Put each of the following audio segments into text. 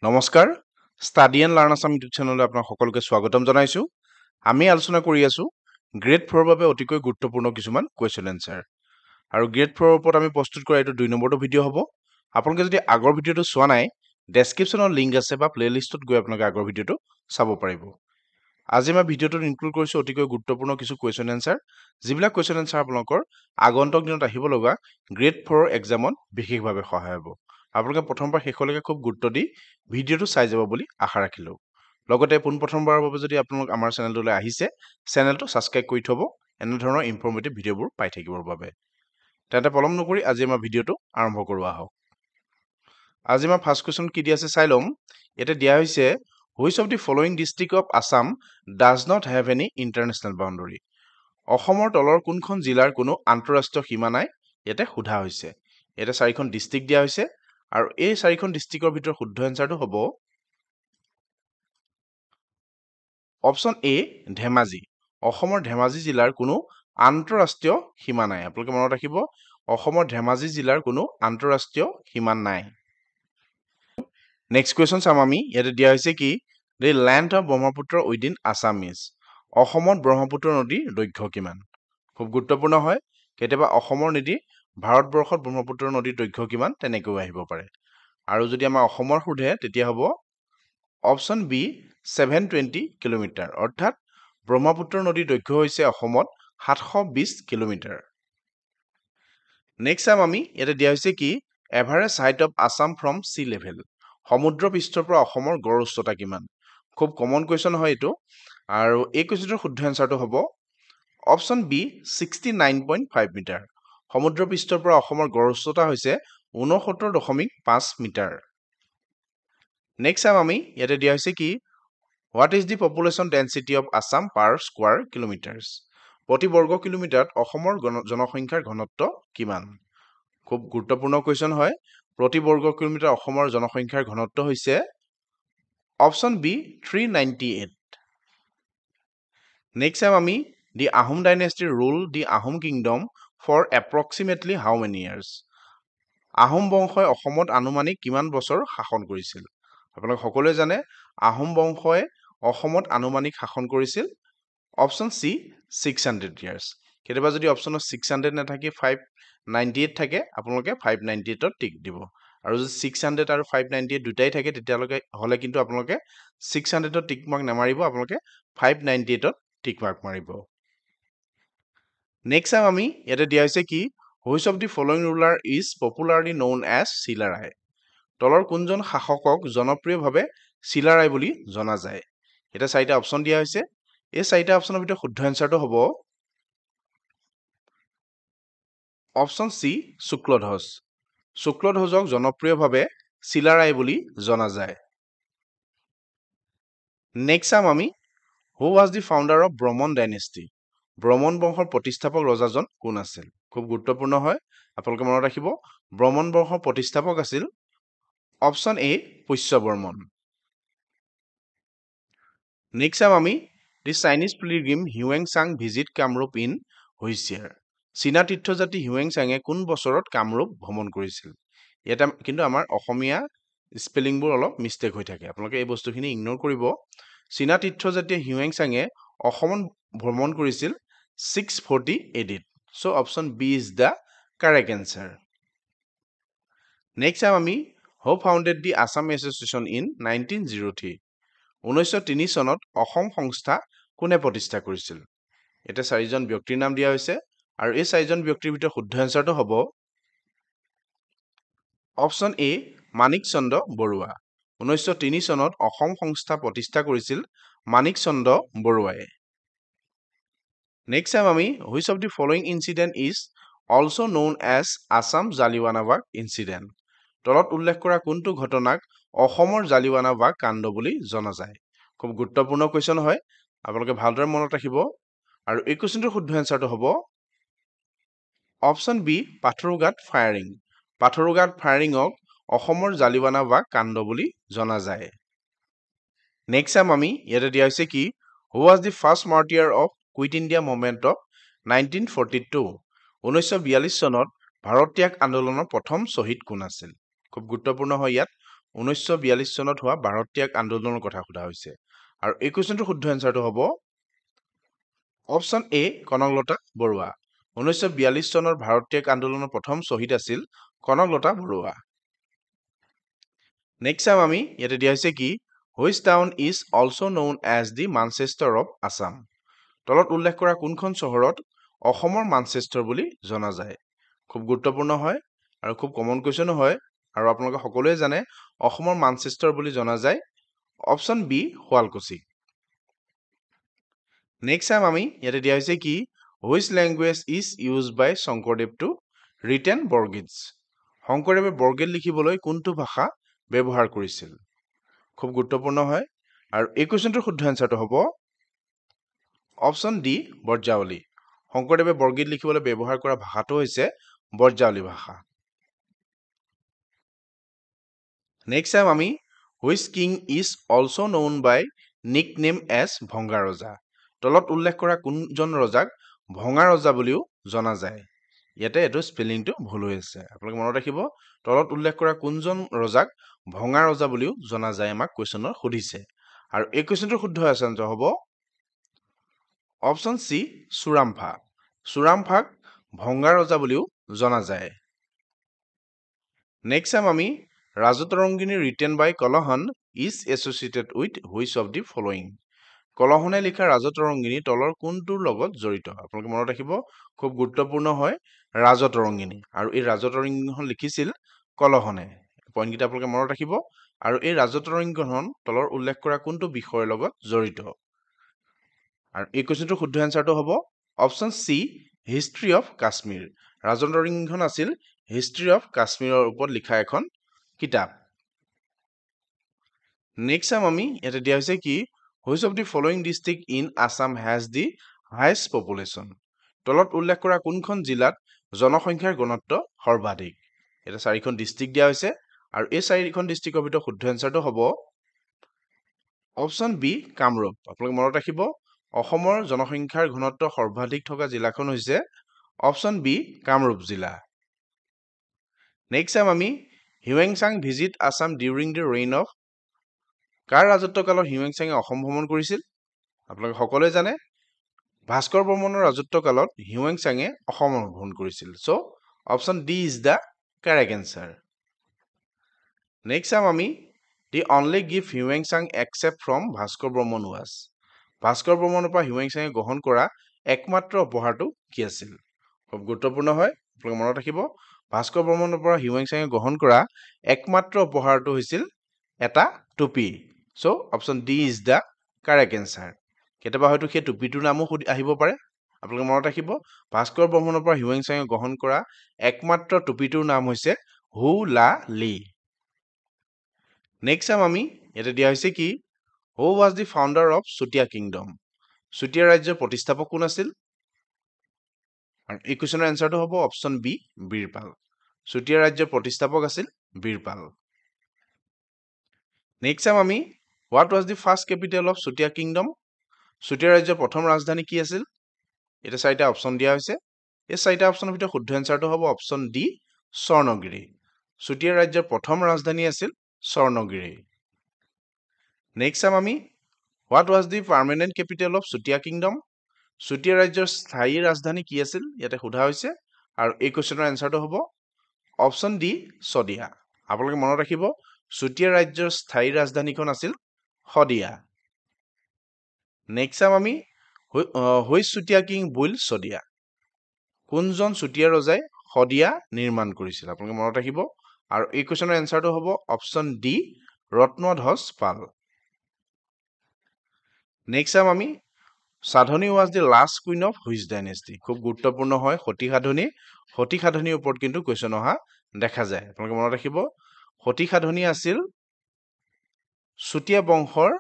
নমস্কাৰ study and learn Assam YouTube চেনেললৈ আপোনাক সকলোকে স্বাগতম জনাইছো আমি আলোচনা কৰি আছো গ্ৰেড 4 ৰ বাবে অতিকৈ গুৰুত্বপূৰ্ণ কিছুমান কোৱেশ্চন এনসাৰ আৰু গ্ৰেড 4 ৰ ওপৰত আমি প্ৰস্তুত কৰা এইটো 2 নম্বৰটো ভিডিঅ' হ'ব আপোনালোকে যদি আগৰ ভিডিঅ'টো চোৱা নাই ডেসক্ৰিপচনৰ লিংক আছে বা প্লেলিষ্টত গৈ আপোনালোকে আগৰ ভিডিঅ'টো চাব পাৰিব আজি মই ভিডিঅ'টোত ইনক্লুড কৰিছো অতিকৈ গুৰুত্বপূৰ্ণ কিছু কোৱেশ্চন এনসাৰ যিবিলাক কোৱেশ্চন এনসাৰ আপোনালোকৰ আগন্তুক দিনত আহিব লগা গ্ৰেড 4 ৰ এক্সামত বিশেষভাৱে সহায় হ'ব আপোনালোকে প্ৰথমবাৰ শেষলৈকে খুব গুৰুত্ব দি ভিডিঅ'টো চাই যাব বুলি আশা ৰাখিলো লগতে পোনপ্ৰথমবাৰৰ বাবে যদি আপোনালোক আমাৰ চেনেলটোলৈ আহিছে চেনেলটো সাবস্ক্ৰাইব কৰি থব এনে ধৰণৰ ইনফৰমেটিভ ভিডিঅ'বোৰ পাই থাকিবৰ বাবে তেন্তে পলম নকৰি আজি আমাৰ ভিডিঅ'টো আৰম্ভ কৰো আহক আজি আমাৰ ফাৰ্স্ট কোৱেশ্চন কি দিয়া আছে চাই লম এটা দিয়া হৈছে which of the following district of Assam does not have any international boundary অসমৰ তলৰ কোনখন জিলাৰ কোনো আন্তঃৰাষ্ট্ৰীয় সীমা নাই ইয়াতে সোধা হৈছে এটা চাৰিখন ডিস্ট্ৰিক্ট দিয়া হৈছে আৰু এই চাৰিখন ডিস্ট্ৰিক্টৰ ভিতৰত শুদ্ধ এনসাৰটো হ'ব অপচন এ ধেমাজি অসমৰ ধেমাজি জিলাৰ কোনো আন্তঃৰাষ্ট্ৰীয় সীমা নাই আপোনালোকে মনত ৰাখিব অসমৰ ধেমাজি জিলাৰ কোনো আন্তঃৰাষ্ট্ৰীয় সীমা নাই নেক্সট কোৱেশ্চন চাম আমি ইয়াতে দিয়া হৈছে কি the length of Brahmaputra within Assam is অসমত ব্ৰহ্মপুত্ৰ নদীৰ দৈৰ্ঘ্য কিমান খুব গুৰুত্বপূৰ্ণ হয় কেতিয়াবা অসমৰ নদী ভাৰতবৰ্ষত ব্ৰহ্মপুত্ৰ নদীৰ দৈৰ্ঘ্য কিমান তেনেকৈ আহিব পাৰে আৰু যদি আমাৰ অসমৰ সোধে তেতিয়া হ'ব অপচন বি 720 কিলোমিটাৰ অৰ্থাৎ ব্ৰহ্মপুত্ৰ নদীৰ দৈৰ্ঘ্য হৈছে অসমত 720 কিলোমিটাৰ নেক্সট টাইম আমি ইয়াতে দিয়া হৈছে কি average height of Assam from sea level সমুদ্ৰ পৃষ্ঠৰ পৰা অসমৰ গড় উচ্চতা কিমান খুব কমন কোৱেশ্চন হয় এইটো আৰু এই কোৱেশ্চনটোৰ শুদ্ধ এনসাৰটো হ'ব অপচন বি 69.5 মিটাৰ সমুদ্ৰ পৃষ্ঠৰ পৰা অসমৰ গড় উচ্চতা হৈছে 69.5 মিটাৰ নেক্সট টাইম আমি ইয়াতে দিয়া হৈছে কি what is the population density of Assam per square kilometres প্ৰতি বৰ্গ কিলোমিটাৰত অসমৰ জনসংখ্যাৰ ঘনত্ব কিমান খুব গুৰুত্বপূৰ্ণ কোৱেশ্চন হয় প্ৰতি বৰ্গ কিলোমিটাৰ অসমৰ জনসংখ্যাৰ ঘনত্ব হৈছে অপচন বি 398 নেক্সট টাইম আমি the Ahom dynasty rule the Ahom kingdom for approximately how many years আহোম বংশই অসমত আনুমানিক কিমান বছৰ শাসন কৰিছিল আপোনালোক সকলোৱে জানে আহোম বংশই অসমত আনুমানিক শাসন কৰিছিল অপচন সি 600 ইয়াৰ্ছ কেতিয়াবা যদি অপচনত 600 নাথাকে 598 থাকে আপোনালোকে 598 ত টিক দিব আৰু যদি 600 আৰু 598 দুটাই থাকে তেতিয়ালৈকে হলে কিন্তু আপোনালোকে 600 ত টিক মাৰ্ক নামাৰিব আপোনালোকে 598 ত টিক মাৰ্ক মাৰিব নেক্সট টাইম আমি ইয়াতে দিয়া হৈছে কি which of the following ruler is popularly known as Chilarai তলৰ কোনজন শাসকক জনপ্ৰিয়ভাৱে চিলাৰায় বুলি জনা যায় এটা চাৰিটা অপচন দিয়া হৈছে এই চাৰিটা অপচনৰ ভিতৰত শুদ্ধ এনসাৰটো হ'ব অপচন সি শুক্লধ্বজক জনপ্ৰিয়ভাৱে চিলাৰায় বুলি জনা যায় নেক্সট টাইম আমি who was the founder of Brahman dynasty Brahman বংশৰ প্ৰতিষ্ঠাপক ৰজাজন কোন আছিল খুব গুৰুত্বপূৰ্ণ হয় আপোনালোকে মনত ৰাখিব ব্ৰহ্মণ বংশৰ প্ৰতিষ্ঠাপক আছিল অপচন এ পুষ্যবৰ্মন নেক্সট টাইম আমি দি চাইনিজ পিলগ্ৰিম হিউৱেং চাং ভিজিট কামৰূপ ইন হুইচ ইয়াৰ চীনা তীৰ্থযাত্ৰী হিউৱেং চাঙে কোন বছৰত কামৰূপ ভ্ৰমণ কৰিছিল এটা কিন্তু আমাৰ অসমীয়া স্পেলিংবোৰ অলপ মিষ্টেক হৈ থাকে আপোনালোকে এই বস্তুখিনি ইগনোৰ কৰিব চীনা তীৰ্থযাত্ৰী হিউৱেং চাঙে অসমত ভ্ৰমণ কৰিছিল 640 এডিত so option B is the correct answer next time আমি who founded the Assam association in 1903 1903 চনত অসম সংস্থা কোনে প্ৰতিষ্ঠা কৰিছিল এটা চাৰিজন ব্যক্তিৰ নাম দিয়া হৈছে আৰু এই চাৰিজন ব্যক্তিৰ ভিতৰত শুদ্ধ এনসাৰটো হ'ব অপচন এ মানিক চন্দ্ৰ বৰুৱা 1903 চনত অসম সংস্থা প্ৰতিষ্ঠা কৰিছিল মানিক চন্দ্ৰ বৰুৱাই নেক্সট টাইম আমি which of the following incident is also known as Assam Jallianwala Bagh incident তলত উল্লেখ কৰা কোনটো ঘটনাক অসমৰ জালিৱানাবাগ কাণ্ড বুলি জনা যায় খুব গুৰুত্বপূৰ্ণ কোৱেশ্চন হয় আপোনালোকে ভালদৰে মনত ৰাখিব আৰু এই কোৱেশ্চনটোৰ শুদ্ধ এনসাৰটো হ'ব অপচন বি পাথৰুঘাট ফায়াৰিঙক অসমৰ জালিৱানাবাগ কাণ্ড বুলি জনা যায় নেক্সট টাইম আমি ইয়াতে দিয়া হৈছে কি who was the first martyr of quit India movement of 1942 1942 চনত ভাৰত ত্যাগ আন্দোলনৰ প্ৰথম শ্বহীদ কোন আছিল খুব গুৰুত্বপূৰ্ণ হয় ইয়াত 1942 চনত হোৱা ভাৰত ত্যাগ আন্দোলনৰ কথা সোধা হৈছে আৰু এই কোৱেশ্চনটোৰ শুদ্ধ এনসাৰটো হ'ব অপশ্যন এ কনকলতা বৰুৱা 1942 চনৰ ভাৰত ত্যাগ আন্দোলনৰ প্ৰথম শ্বহীদ আছিল কনকলতা বৰুৱা নেক্সট টাইম আমি ইয়াতে দিয়া হৈছে কি which town is also known as the Manchester of Assam তলত উল্লেখ কৰা কোনখন চহৰত অসমৰ মানচেষ্টাৰ বুলি জনা যায় খুব গুৰুত্বপূৰ্ণ হয় আৰু খুব কমন কুৱেশ্যনো হয় আৰু আপোনালোকে সকলোৱে জানে অসমৰ মানচেষ্টাৰ বুলি জনা যায় option B Sualkuchi next time আমি ইয়াতে দিয়া হৈছে কি which language is use by Shankardev to written Borgeets শংকৰদেৱে বৰগীত লিখিবলৈ কোনটো ভাষা ব্যৱহাৰ কৰিছিল খুব গুৰুত্বপূৰ্ণ হয় আৰু এই কুৱেশ্যনটোৰ শুদ্ধ এনসাৰটো হ'ব অপশ্যন ডি বৰ্জাৱলী শংকৰদেৱে বৰগীত লিখিবলৈ ব্যৱহাৰ কৰা ভাষাটো হৈছে বৰ্জাৱলী ভাষা নেক্সট টাইম আমি which king is also known by nick name as Bhanga ৰজা তলত উল্লেখ কৰা কোনজন ৰজাক ভঙা ৰজা বুলিও জনা যায় ইয়াতে এইটো স্পেলিংটো ভুল হৈ আছে আপোনালোকে মনত ৰাখিব তলত উল্লেখ কৰা কোনজন ৰজাক ভঙা ৰজা বুলিও জনা যায় আমাক কুৱেশ্যনত সুধিছে আৰু এই কুৱেশ্যনটোৰ শুদ্ধ এনসাৰ হ'ব অপশ্যন চি চুৰামফা চুৰামফাক ভংগা ৰজা বুলিও জনা যায় নেক্সট টাইম আমি Rajatarangini written by Kalhana is associated with which of the following কলহনে লিখা ৰাজতৰংগিনী তলৰ কোনটোৰ লগত জড়িত আপোনালোকে মনত ৰাখিব খুব গুৰুত্বপূৰ্ণ হয় ৰাজতৰংগিনী আৰু এই ৰাজতৰংগিনীখন লিখিছিল কলহনে পইণ্টকেইটা আপোনালোকে মনত ৰাখিব আৰু এই ৰাজতৰংগিনীখন তলৰ উল্লেখ কৰা কোনটো বিষয়ৰ লগত জড়িত আৰু এই কুৱেশ্যনটোৰ শুদ্ধ এনসাৰটো হ'ব option C history of Kashmir ৰাজতৰংগিনীখন আছিল হিষ্ট্ৰী অফ কাশ্মীৰৰ ওপৰত লিখা এখন কিতাপ নেক্সট টাইম আমি ইয়াতে দিয়া হৈছে কি which of the following district in Assam has the highest population তলত উল্লেখ কৰা কোনখন জিলাত জনসংখ্যাৰ ঘনত্ব সৰ্বাধিক এটা 4খন ডিষ্ট্ৰিক্ট দিয়া হৈছে আৰু এই 4খন ডিষ্ট্ৰিক্টৰ ভিতৰত শুদ্ধ এনসাৰটো হ'ব অপশ্যন বি কামৰূপ আপোনালোকে মনত ৰাখিব অসমৰ জনসংখ্যাৰ ঘনত্ব সৰ্বাধিক থকা জিলাখন হৈছে অপশ্যন বি কামৰূপ জিলা নেক্সট টাইম আমি হিউৱেংচাং visit Assam during the reign of কাৰ ৰাজত্বকালত হিউৱেংচাঙে অসম ভ্ৰমণ কৰিছিল আপোনালোকে সকলোৱে জানে ভাস্কৰ বৰ্মনৰ ৰাজত্বকালত হিউৱেংচাঙে অসম ভ্ৰমণ কৰিছিল so' option D is the correct answer next time আমি দি অনলি গিফ্ট হিউৱেংচাং accept from Bhaskar Varman was Bhaskar বৰ্মনৰ পৰা হিউৱেংচাঙে গ্ৰহণ কৰা একমাত্ৰ উপহাৰটো কি আছিল খুব গুৰুত্বপূৰ্ণ হয় আপোনালোকে মনত ৰাখিব ভাস্কৰ বৰ্মনৰ পৰা হিউৱেংচাঙে গ্ৰহণ কৰা একমাত্ৰ উপহাৰটো হৈছিল এটা টুপি so' option D is the correct answer কেতিয়াবা হয়তো সেই টুপিটোৰ নামো আহিব পাৰে আপোনালোকে মনত ৰাখিব ভাস্কৰ বৰ্মনৰ পৰা হিউৱেংচাঙে গ্ৰহণ কৰা একমাত্ৰ টুপিটোৰ নাম হৈছে হু লা লি নেক্সট টাইম আমি ইয়াতে দিয়া হৈছে কি who was the founder of Chutia kingdom Chutia ৰাজ্যৰ প্ৰতিষ্ঠাপক কোন আছিল আৰু এই কুৱেশ্যনৰ এনচাৰটো হ'ব অপশ্যন বি বীৰপাল চুতীয়া ৰাজ্যৰ প্ৰতিষ্ঠাপক আছিল বীৰপাল নেক্সট টাইম আমি what was the first capital of Chutia kingdom Chutia ৰাজ্যৰ প্ৰথম ৰাজধানী কি আছিল এটা 4টা অপশ্যন দিয়া হৈছে এই 4টা অপশ্যনৰ ভিতৰত শুদ্ধ এনচাৰটো হ'ব অপশ্যন ডি স্বৰ্ণগিৰি চুতীয়া ৰাজ্যৰ প্ৰথম ৰাজধানী আছিল স্বৰ্ণগিৰি নেক্সট টাইম আমি what was the permanent capital of Chutia kingdom Chutia ৰাজ্যৰ স্থায়ী ৰাজধানী কি আছিল ইয়াতে সোধা হৈছে আৰু এই কুৱেশ্যনৰ এনচাৰটো হ'ব অপশ্যন ডি শদিয়া আপোনালোকে মনত ৰাখিব চুতীয়া ৰাজ্যৰ স্থায়ী ৰাজধানীখন আছিল শদিয়া নেক্সট টাইম আমি which Chutia king built Sadiya কোনজন চুতীয়া ৰজাই শদিয়া নিৰ্মাণ কৰিছিল আপোনালোকে মনত ৰাখিব আৰু এই কুৱেশ্যনৰ এনচাৰটো হ'ব option D Ratnadhwaj Pal next time আমি Sadhani was the last queen of which dynasty খুব গুৰুত্বপূৰ্ণ হয় সতী সাধনীৰ ওপৰত কিন্তু কুৱেশ্যন অহা দেখা যায় আপোনালোকে মনত ৰাখিব সতী সাধনী আছিল চুতীয়া বংশৰ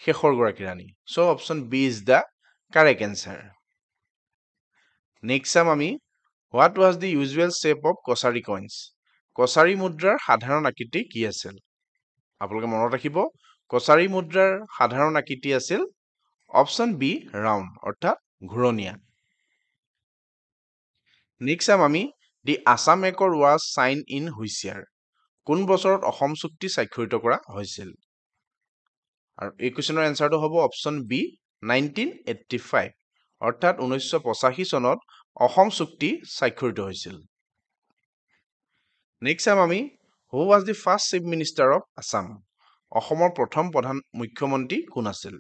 শেষৰ গৰাকী ৰাণী so' option B is the correct answer next time আমি what was the usual shape of Kachari coins Kachari মুদ্ৰাৰ সাধাৰণ আকৃতি কি আছিল আপোনালোকে মনত ৰাখিব কছাৰী মুদ্ৰাৰ সাধাৰণ আকৃতি আছিল অপশ্যন বি ৰাউণ্ড অৰ্থাৎ ঘূৰণীয়া নেক্সট টাইম আমি দি আছাম একৰ ৱাজ চাইন ইন হুইচ ইয়াৰ কোন বছৰত অসম চুক্তি স্বাক্ষৰিত কৰা হৈছিল? আৰু এই কুৱেশ্যনৰ এনচাৰটো হ'ব অপশ্যন বি 1985 অৰ্থাৎ 1985 চনত অসম চুক্তি স্বাক্ষৰিত হৈছিল। নেক্সট চাম আমি who was the first chief minister of Assam? অসমৰ প্ৰথম প্ৰধান মুখ্যমন্ত্ৰী কোন আছিল?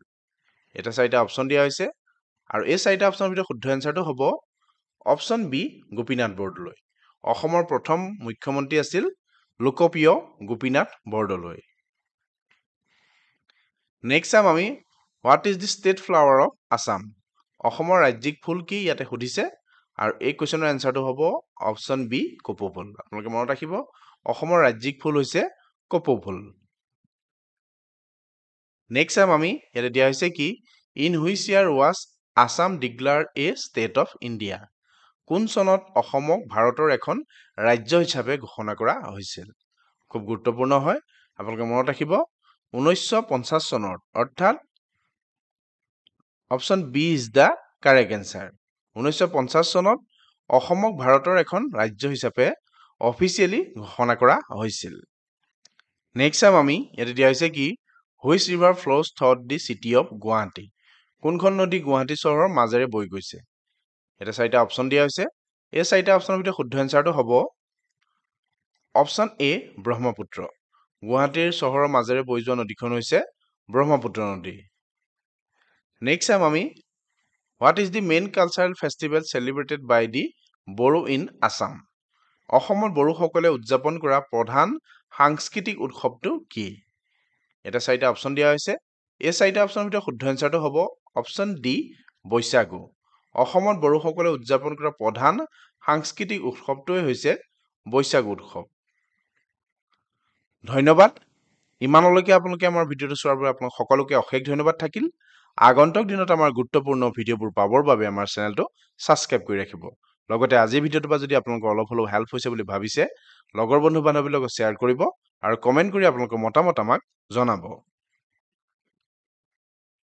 এটা 4টা অপশ্যন দিয়া হৈছে আৰু এই 4টা অপশ্যনৰ ভিতৰত শুদ্ধ এনচাৰটো হ'ব অপশ্যন বি গোপীনাথ বৰদলৈ। অসমৰ প্ৰথম মুখ্যমন্ত্ৰী আছিল লোকপ্ৰিয় গোপীনাথ বৰদলৈ। নেক্সট চাম আমি what is the state flower of Assam? অসমৰ ৰাজ্যিক ফুল কি ইয়াতে সুধিছে আৰু এই কুৱেশ্যনৰ এনচাৰটো হ'ব অপশ্যন বি কপৌ ফুল। আপোনালোকে মনত ৰাখিব অসমৰ ৰাজ্যিক ফুল হৈছে কপৌ ফুল। নেক্সট চাম আমি ইয়াতে দিয়া হৈছে কি in which year was Assam declare a state of India? কোন চনত অসমক ভাৰতৰ এখন ৰাজ্য হিচাপে ঘোষণা কৰা হৈছিল? খুব গুৰুত্বপূৰ্ণ হয়, আপোনালোকে মনত ৰাখিব 1950 চনত অৰ্থাৎ option B is the correct answer. 1950 চনত অসমক ভাৰতৰ এখন ৰাজ্য হিচাপে অফিচিয়েলি ঘোষণা কৰা হৈছিল। নেক্সট চাম আমি ইয়াতে দিয়া হৈছে কি which river flows throughout the city of Guwahati? কোনখন নদী গুৱাহাটী চহৰৰ মাজেৰে বৈ গৈছে? এটা 4টা অপশ্যন দিয়া হৈছে এই 4টা অপশ্যনৰ ভিতৰত শুদ্ধ এনচাৰটো হ'ব অপশ্যন এ ব্ৰহ্মপুত্ৰ। গুৱাহাটীৰ চহৰৰ মাজেৰে বৈ যোৱা নদীখন হৈছে ব্ৰহ্মপুত্ৰ নদী। নেক্সট চাম আমি what is the main cultural festival celebrated by the Bodo in Assam? অসমৰ বড়োসকলে উদযাপন কৰা প্ৰধান সাংস্কৃতিক উৎসৱটো কি? এটা 4টা অপশ্যন দিয়া হৈছে এই 4টা অপশ্যনৰ ভিতৰত শুদ্ধ এনচাৰটো হ'ব অপশ্যন ডি বৈশাগু। অসমত বড়োসকলে উদযাপন কৰা প্ৰধান সাংস্কৃতিক উৎসৱটোৱে হৈছে বৈশাগু উৎসৱ। ধন্যবাদ। ইমানলৈকে আপোনালোকে আমাৰ ভিডিঅ'টো চোৱাৰ বাবে আপোনাক সকলোকে অশেষ ধন্যবাদ থাকিল। আগন্তুক দিনত আমাৰ গুৰুত্বপূৰ্ণ ভিডিঅ'বোৰ পাবৰ বাবে আমাৰ চেনেলটো ছাবস্ক্ৰাইব কৰি ৰাখিব। লগতে আজিৰ ভিডিঅ'টোৰ পৰা যদি আপোনালোকৰ অলপ হ'লেও হেল্প হৈছে বুলি ভাবিছে লগৰ বন্ধু বান্ধৱীৰ লগত শ্বেয়াৰ কৰিব আৰু কমেণ্ট কৰি আপোনালোকৰ মতামত আমাক জনাব।